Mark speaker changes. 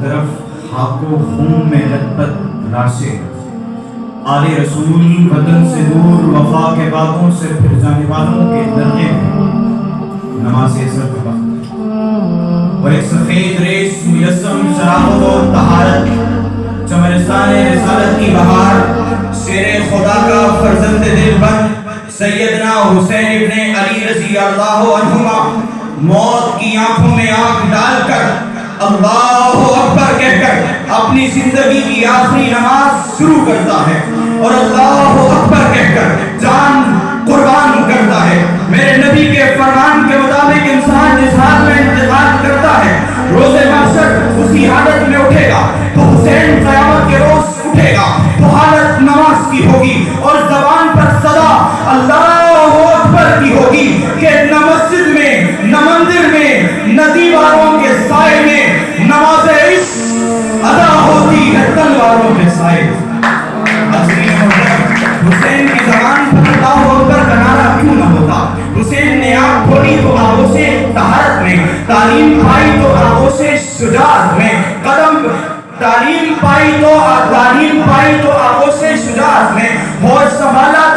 Speaker 1: طرف خاک و خون میں لطپت لاشیں، آل رسول وطن سے دور وفا کے باتوں سے پھر جانے والوں کے درجے میں نماز اثر کا وقت، اور ایک سفید ریش مجسم شرافت اور طہارت، چمرستان رسالت کی بہار، شیر خدا کا فرزند دل بند سیدنا حسین ابن علی رضی اللہ عنہما موت کی آنکھوں میں آنکھ ڈال کر اللہ اکبر کہہ کر اپنی زندگی کی آخری نماز شروع کرتا ہے اور اللہ اکبر کہہ کر جان قربان کرتا ہے۔ میرے نبی کے فرمان کے مطابق انسان جس حال میں انتقال کرتا ہے روز محشر اسی حالت میں اٹھے گا، تو حسین قیامت کے روز اٹھے گا تو حالت نماز کی ہوگی اور زبان پر صدا اللہ اکبر کی ہوگی کہ نہ مسجد میں نہ مندر میں نہ دیواروں کے سائے میں نماز عشق ادا ہوتی ہے تلواروں کے سائے میں۔ حسین کی زبان پر اللہ اکبر کا نعرہ کیوں نہ ہوتا؟ حسین نے آنکھ کھولی تو آغوش طہارت میں، تعلیم پائی تو آغوش شجاعت میں، تعلیم پائی تو آغوش شجاعت میں، ہوش سنبھالا